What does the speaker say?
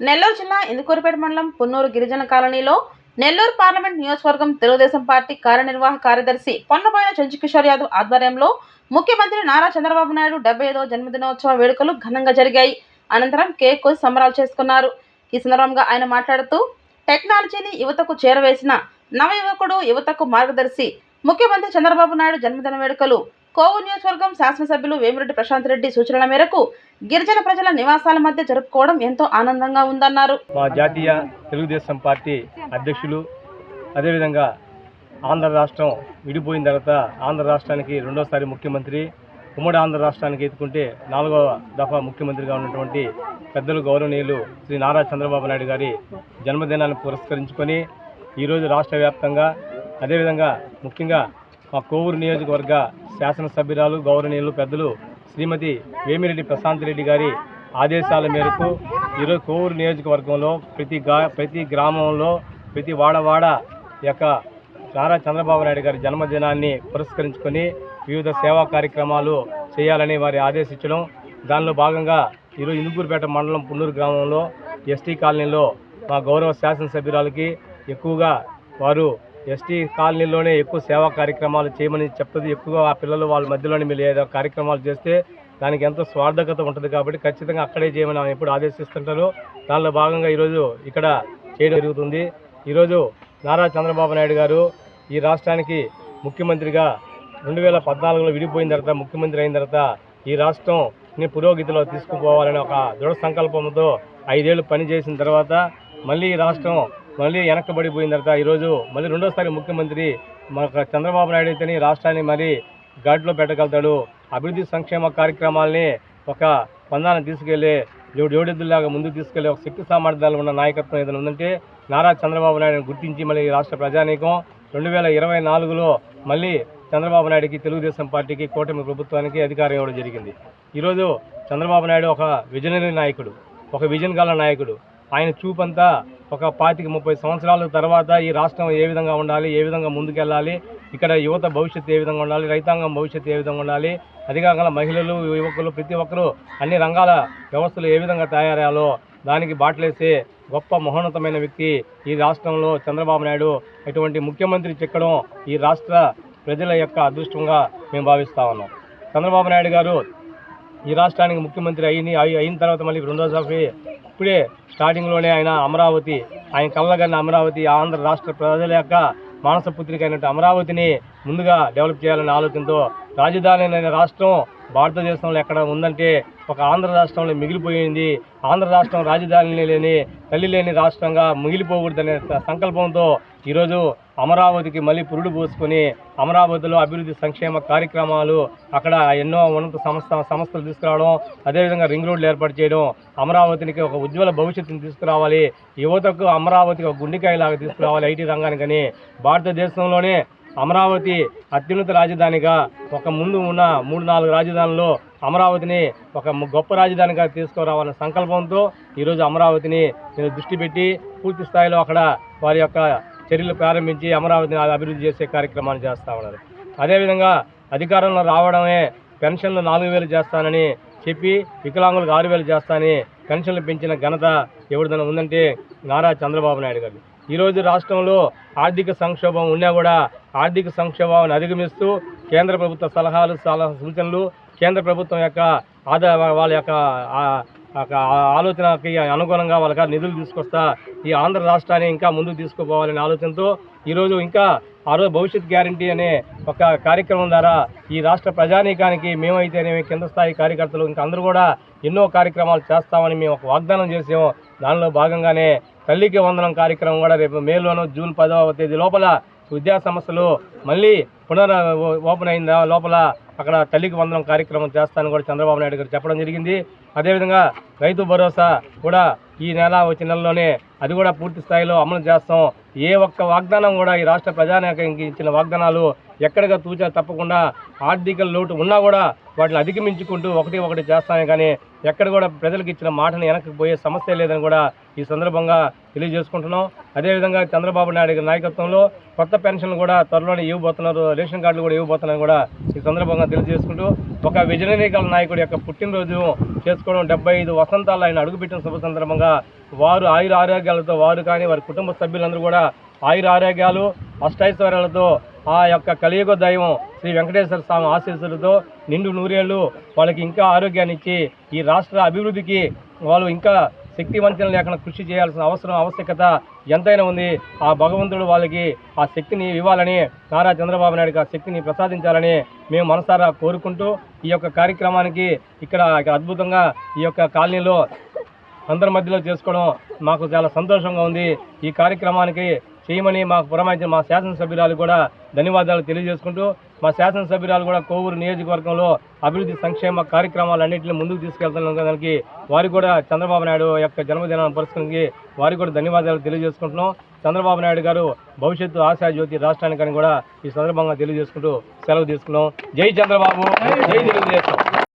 నెల్లూరు జిల్లా ఇందుకూరుపేట మండలం పున్నూరు గిరిజన కాలనీలో నెల్లూరు పార్లమెంట్ నియోజకవర్గం తెలుగుదేశం పార్టీ కార్యనిర్వాహక కార్యదర్శి పొన్నబోయిన చంద్రకిషోర్ యాదవ్ ఆధ్వర్యంలో ముఖ్యమంత్రి నారా చంద్రబాబు నాయుడు 75వ జన్మదినోత్సవ వేడుకలు ఘనంగా జరిగాయి. అనంతరం కేక్ కోసి సంబరాలు చేసుకున్నారు. ఈ సందర్భంగా ఆయన మాట్లాడుతూ టెక్నాలజీని యువతకు చేరవేసిన నవయువకుడు, యువతకు మార్గదర్శి ముఖ్యమంత్రి చంద్రబాబు నాయుడు జన్మదిన వేడుకలు కోవూరు నియోజకవర్గం శాసనసభ్యులు వేమిరెడ్డి ప్రశాంత్ రెడ్డి సూచనల మేరకు గిరిజన ప్రజల నివాసాల మధ్య జరుపుకోవడం ఎంతో ఆనందంగా ఉందన్నారు. మా జాతీయ తెలుగుదేశం పార్టీ అధ్యక్షులు, అదేవిధంగా ఆంధ్ర రాష్ట్రం విడిపోయిన తర్వాత ఆంధ్ర రాష్ట్రానికి రెండోసారి ముఖ్యమంత్రి, ఉమ్మడి ఆంధ్ర రాష్ట్రానికి ఎత్తుకుంటే 4వ దఫా ముఖ్యమంత్రిగా ఉన్నటువంటి పెద్దలు గౌరవనీయులు శ్రీ నారా చంద్రబాబు నాయుడు గారి జన్మదినాన్ని పురస్కరించుకొని ఈరోజు రాష్ట్ర వ్యాప్తంగా, అదేవిధంగా ముఖ్యంగా మా కోవూరు నియోజకవర్గ శాసనసభ్యురాలు గౌరవనీయులు పెద్దలు శ్రీమతి వేమిరెడ్డి ప్రశాంత్ రెడ్డి గారి ఆదేశాల మేరకు ఈరోజు కోవూరు నియోజకవర్గంలో ప్రతి గ్రామంలో, ప్రతి వాడవాడ యొక్క నారా చంద్రబాబు నాయుడు గారి జన్మదినాన్ని పురస్కరించుకొని వివిధ సేవా కార్యక్రమాలు చేయాలని వారి ఆదేశించడం, దానిలో భాగంగా ఈరోజు ఇందుకూరుపేట మండలం పున్నూరు గ్రామంలో ఎస్టీ కాలనీలో మా గౌరవ శాసనసభ్యురాలకి ఎక్కువగా వారు ఎస్టీ కాలనీలోనే ఎక్కువ సేవా కార్యక్రమాలు చేయమని చెప్తుంది. ఎక్కువగా ఆ పిల్లలు వాళ్ళ మధ్యలోనే మీరు ఏదో కార్యక్రమాలు చేస్తే దానికి ఎంతో స్వార్థకత ఉంటుంది కాబట్టి ఖచ్చితంగా అక్కడే చేయమని ఆమె ఎప్పుడు ఆదేశిస్తుంటారో దానిలో భాగంగా ఈరోజు ఇక్కడ చేయడం జరుగుతుంది. ఈరోజు నారా చంద్రబాబు నాయుడు గారు ఈ రాష్ట్రానికి ముఖ్యమంత్రిగా 2014లో విడిపోయిన తర్వాత ముఖ్యమంత్రి అయిన తర్వాత ఈ రాష్ట్రంని పురోగతిలో తీసుకుపోవాలని ఒక దృఢ సంకల్పంతో 5 ఏళ్ళు పనిచేసిన తర్వాత మళ్ళీ ఈ రాష్ట్రం వెనకబడిపోయిన తర్వాత ఈరోజు మళ్ళీ రెండోసారి ముఖ్యమంత్రి మన చంద్రబాబు నాయుడు అయితేనే రాష్ట్రాన్ని మరి ఘాట్లో పెట్టగలుగుతాడు. అభివృద్ధి సంక్షేమ కార్యక్రమాలని ఒక పందాన్ని తీసుకెళ్లే జోడెద్దులాగా ముందుకు తీసుకెళ్లే ఒక శక్తి సామర్థ్యాలు ఉన్న నాయకత్వం ఏదైనా ఉందంటే నారా చంద్రబాబు నాయుడుని గుర్తించి మళ్ళీ రాష్ట్ర ప్రజానీకం 2024లో మళ్ళీ చంద్రబాబు నాయుడికి, తెలుగుదేశం పార్టీకి, కూటమి ప్రభుత్వానికి అధికారం ఇవ్వడం జరిగింది. ఈరోజు చంద్రబాబు నాయుడు ఒక విజనరీ నాయకుడు, ఒక విజన్ గల నాయకుడు. ఆయన చూపంతా ఒక 25-30 సంవత్సరాల తర్వాత ఈ రాష్ట్రం ఏ విధంగా ఉండాలి, ఏ విధంగా ముందుకెళ్ళాలి, ఇక్కడ యువత భవిష్యత్తు ఏ విధంగా ఉండాలి, రైతాంగం భవిష్యత్తు ఏ విధంగా ఉండాలి, అధికారంగా మహిళలు, యువకులు ప్రతి ఒక్కరూ అన్ని రంగాల వ్యవస్థలు ఏ విధంగా తయారయ్యాలో దానికి బాటలేసే గొప్ప మహోన్నతమైన వ్యక్తి ఈ రాష్ట్రంలో చంద్రబాబు నాయుడు. ఇటువంటి ముఖ్యమంత్రి చిక్కడం ఈ రాష్ట్ర ప్రజల యొక్క అదృష్టంగా మేము భావిస్తా ఉన్నాం. చంద్రబాబు నాయుడు గారు ఈ రాష్ట్రానికి ముఖ్యమంత్రి అయిన తర్వాత మళ్ళీ రెండోసారి ఇప్పుడే స్టార్టింగ్లోనే ఆయన కళ్ళగన్న అమరావతి, ఆంధ్ర రాష్ట్ర ప్రజల యొక్క మానసపుత్రిక అయినట్టు అమరావతిని ముందుగా డెవలప్ చేయాలనే ఆలోచనతో రాజధాని అనే రాష్ట్రం భారతదేశంలో ఎక్కడ ఉందంటే ఒక ఆంధ్ర రాష్ట్రంలో మిగిలిపోయింది. ఆంధ్ర రాష్ట్రం రాజధాని లేని, తల్లి లేని రాష్ట్రంగా మిగిలిపోకూడదనే సంకల్పంతో ఈరోజు అమరావతికి మళ్ళీ పురుడు పోసుకొని అమరావతిలో అభివృద్ధి సంక్షేమ కార్యక్రమాలు, అక్కడ ఎన్నో ఉన్నత సంస్థలు తీసుకురావడం, అదేవిధంగా రింగ్ రోడ్లు ఏర్పాటు చేయడం, అమరావతికి ఒక ఉజ్వల భవిష్యత్తుని తీసుకురావాలి, యువతకు అమరావతికి ఒక గుండెకాయలాగా తీసుకురావాలి. ఐటీ రంగానికని భారతదేశంలోనే అమరావతి అత్యున్నత రాజధానిగా ఒక ముందు ఉన్న 3-4 రాజధానుల్లో అమరావతిని ఒక గొప్ప రాజధానిగా తీసుకురావాలనే సంకల్పంతో ఈరోజు అమరావతిని దృష్టి పెట్టి పూర్తి స్థాయిలో అక్కడ వారి యొక్క చర్యలు ప్రారంభించి అమరావతిని అభివృద్ధి చేసే కార్యక్రమాన్ని చేస్తూ ఉన్నారు. అదేవిధంగా అధికారంలో రావడమే పెన్షన్లు 4,000 చేస్తానని చెప్పి వికలాంగులకు 6,000 చేస్తానని పెన్షన్లు పెంచిన ఘనత ఎవరిదైనా ఉందంటే నారా చంద్రబాబు నాయుడు గారు. ఈరోజు రాష్ట్రంలో ఆర్థిక సంక్షోభం ఉన్నా కూడా ఆర్థిక సంక్షోభాన్ని అధిగమిస్తూ కేంద్ర ప్రభుత్వ సలహాలు, సూచనలు, కేంద్ర ప్రభుత్వం యొక్క వాళ్ళ యొక్క ఆలోచనకి అనుగుణంగా వాళ్ళకి నిధులు తీసుకొస్తా ఈ ఆంధ్ర రాష్ట్రాన్ని ఇంకా ముందుకు తీసుకుపోవాలనే ఆలోచనతో ఈరోజు ఇంకా భవిష్యత్ గ్యారంటీ అనే ఒక కార్యక్రమం ద్వారా ఈ రాష్ట్ర ప్రజానీకానికి మేమైతేనేమి కింద స్థాయి కార్యకర్తలు ఇంకా అందరూ కూడా ఎన్నో కార్యక్రమాలు చేస్తామని మేము ఒక వాగ్దానం చేసాము. దానిలో భాగంగానే తల్లికి వందనం కార్యక్రమం కూడా రేపు మేలోనూ జూన్ 10వ తేదీ లోపల విద్యా సంస్థలు మళ్ళీ ఓపెన్ అయిన లోపల అక్కడ తల్లికి వందనం కార్యక్రమం చేస్తానని కూడా చంద్రబాబు నాయుడు గారు చెప్పడం జరిగింది. అదేవిధంగా రైతు భరోసా కూడా ఈ వచ్చే నెలలోనే అది కూడా పూర్తి స్థాయిలో అమలు చేస్తాం. ఏ ఒక్క వాగ్దానం కూడా ఈ రాష్ట్ర ప్రజానీకానికి ఇచ్చిన వాగ్దానాలు ఎక్కడిగా తూచా తప్పకుండా ఆర్థిక లోటు ఉన్నా కూడా వాటిని అధిగమించుకుంటూ ఒకటి చేస్తామే కానీ ఎక్కడ కూడా ప్రజలకు ఇచ్చిన మాటను వెనక్కి పోయే సమస్య లేదని కూడా ఈ సందర్భంగా తెలియజేసుకుంటున్నాం. అదేవిధంగా చంద్రబాబు నాయుడు గారి నాయకత్వంలో కొత్త పెన్షన్లు కూడా త్వరలోనే ఇవ్వబోతున్నారు, రేషన్ కార్డులు కూడా ఇవ్వబోతున్నారని కూడా ఈ సందర్భంగా తెలియజేసుకుంటూ ఒక విజనరీ గల నాయకుడి యొక్క పుట్టినరోజు చేసుకోవడం 75 వసంతాలు ఆయన అడుగుపెట్టిన శుభ సందర్భంగా వారు ఆయుర ఆరోగ్యాలతో వారు కానీ వారి కుటుంబ సభ్యులందరూ కూడా ఆయుర ఆరోగ్యాలు అష్టైశ్వర్యాలతో ఆ యొక్క కలియుగ దైవం శ్రీ వెంకటేశ్వర స్వామి ఆశీస్సులతో నిండు నూరేళ్లు వాళ్ళకి ఇంకా ఆరోగ్యాన్ని ఇచ్చి ఈ రాష్ట్ర అభివృద్ధికి వాళ్ళు ఇంకా శక్తివంతం లేకుండా కృషి చేయాల్సిన ఆవశ్యకత ఎంతైనా ఉంది. ఆ భగవంతుడు వాళ్ళకి ఆ శక్తిని ఇవ్వాలని, నారా చంద్రబాబు నాయుడుకి ఆ శక్తిని ప్రసాదించాలని మేము మనసారా కోరుకుంటూ ఈ యొక్క కార్యక్రమానికి ఇక్కడ అద్భుతంగా ఈ యొక్క కాలనీలో అందరి మధ్యలో చేసుకోవడం మాకు చాలా సంతోషంగా ఉంది. ఈ కార్యక్రమానికి చేయమని మాకు పురమాయించిన మా శాసనసభ్యురాలు కూడా ధన్యవాదాలు తెలియజేసుకుంటూ, మా శాసనసభ్యురాలు కూడా కోవూరు నియోజకవర్గంలో అభివృద్ధి సంక్షేమ కార్యక్రమాలన్నింటినీ ముందుకు తీసుకెళ్తున్నందుకు వారికి కూడా చంద్రబాబు నాయుడు యొక్క జన్మదినాన్ని పురస్కరించి వారికి కూడా ధన్యవాదాలు తెలియజేసుకుంటున్నాం. చంద్రబాబు నాయుడు గారు భవిష్యత్తు ఆశాజ్యోతి రాష్ట్రానికని కూడా ఈ సందర్భంగా తెలియజేసుకుంటూ సెలవు తీసుకున్నాం. జై చంద్రబాబు, జై తెలుగుదేశం.